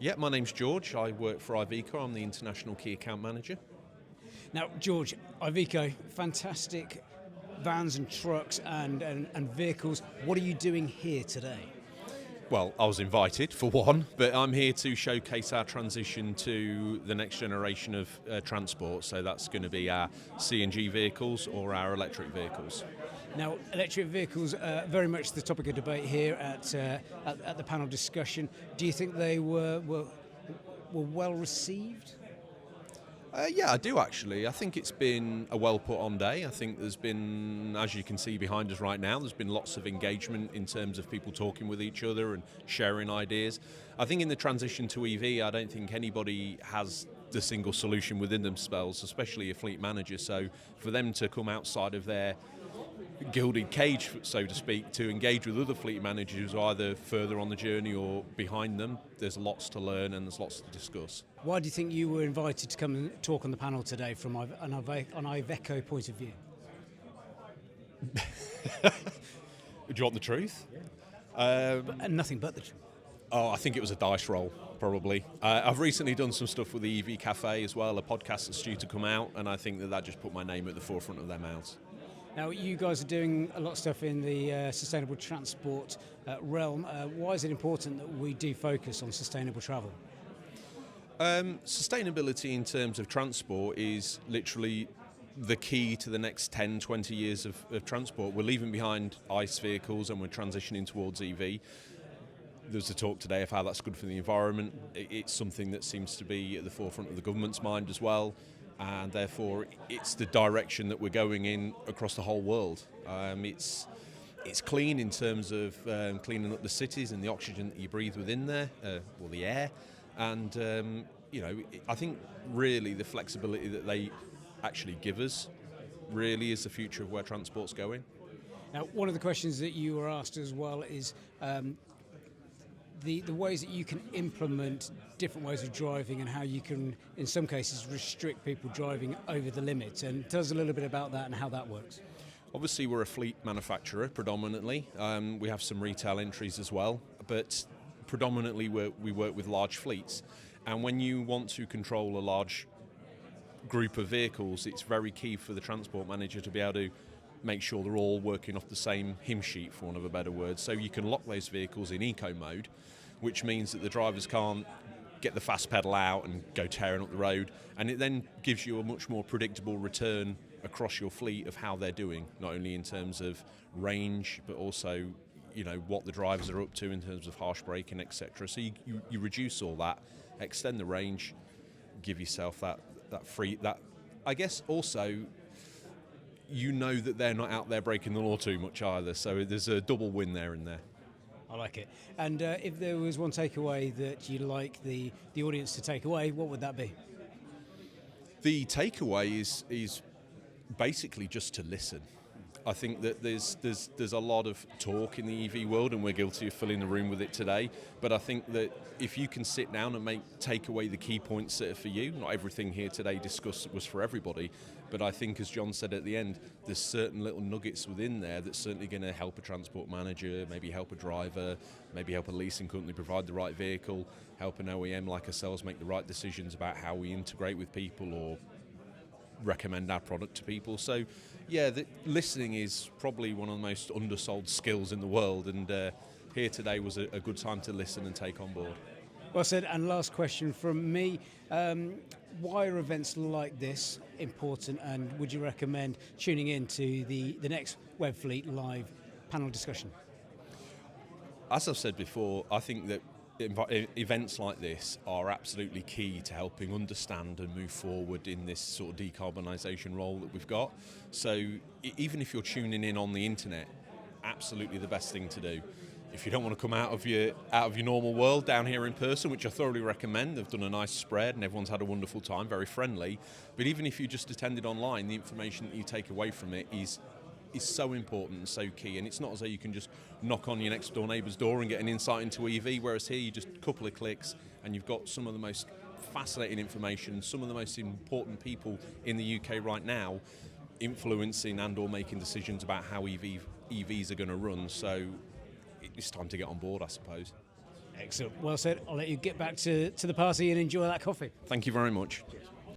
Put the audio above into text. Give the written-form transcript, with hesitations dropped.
Yeah, my name's George. I work for Iveco. I'm the International Key Account Manager. Now, George, Iveco, fantastic vans and trucks and vehicles. What are you doing here today? Well, I was invited for one, but I'm here to showcase our transition to the next generation of transport. So that's going to be our CNG vehicles or our electric vehicles. Now, electric vehicles are very much the topic of debate here at the panel discussion. Do you think they were well received? Yeah, I do actually. I think it's been a well put on day. I think there's been, as you can see behind us right now, there's been lots of engagement in terms of people talking with each other and sharing ideas. I think in the transition to EV, I don't think anybody has the single solution within themselves, especially a fleet manager. So for them to come outside of their gilded cage, so to speak, to engage with other fleet managers who are either further on the journey or behind them, there's lots to learn and there's lots to discuss. Why do you think you were invited to come and talk on the panel today from an Iveco point of view? Do you want the truth? And nothing but the truth. Oh, I think it was a dice roll, probably. I've recently done some stuff with the EV Cafe as well, a podcast that's due to come out, and I think that just put my name at the forefront of their mouths. Now, you guys are doing a lot of stuff in the sustainable transport realm. Why is it important that we do focus on sustainable travel? Sustainability in terms of transport is literally the key to the next 10, 20 years of transport. We're leaving behind ICE vehicles and we're transitioning towards EV. There's a talk today of how that's good for the environment. It's something that seems to be at the forefront of the government's mind as well. And therefore it's the direction that we're going in across the whole world. It's clean in terms of cleaning up the cities and the oxygen that you breathe within there, or the air, and I think really the flexibility that they actually give us really is the future of where transport's going. Now, one of the questions that you were asked as well is the ways that you can implement different ways of driving and how you can, in some cases, restrict people driving over the limit. And tell us a little bit about that and how that works. Obviously, we're a fleet manufacturer predominantly. We have some retail entries as well, but predominantly we work with large fleets. And when you want to control a large group of vehicles, it's very key for the transport manager to be able to make sure they're all working off the same hymn sheet, for want of a better word. So you can lock those vehicles in eco mode, which means that the drivers can't get the fast pedal out and go tearing up the road, and it then gives you a much more predictable return across your fleet of how they're doing, not only in terms of range but also what the drivers are up to in terms of harsh braking, etc. So you reduce all that, extend the range, give yourself that I guess also that they're not out there breaking the law too much either, so there's a double win there and there. I like it. And if there was one takeaway that you'd like the audience to take away, what would that be? The takeaway is basically just to listen. I think that there's a lot of talk in the EV world, and we're guilty of filling the room with it today. But I think that if you can sit down and take away the key points that are for you, not everything here today discussed was for everybody, but I think, as John said at the end, there's certain little nuggets within there that's certainly going to help a transport manager, maybe help a driver, maybe help a leasing company provide the right vehicle, help an OEM like ourselves make the right decisions about how we integrate with people or recommend our product to people. So yeah, listening is probably one of the most undersold skills in the world, and here today was a good time to listen and take on board. Well said. And last question from me, why are events like this important, and would you recommend tuning in to the next Webfleet Live panel discussion? As I've said before, I think that events like this are absolutely key to helping understand and move forward in this sort of decarbonisation role that we've got. So even if you're tuning in on the internet, absolutely the best thing to do. If you don't want to come out of your normal world down here in person, which I thoroughly recommend, they've done a nice spread and everyone's had a wonderful time, very friendly. But even if you just attended online, the information that you take away from it is so important and so key, and it's not as though you can just knock on your next door neighbour's door and get an insight into EV, whereas here you just a couple of clicks and you've got some of the most fascinating information, some of the most important people in the UK right now influencing and or making decisions about how EVs are going to run. So it's time to get on board, I suppose. Excellent. Well said. I'll let you get back to the party and enjoy that coffee. Thank you very much.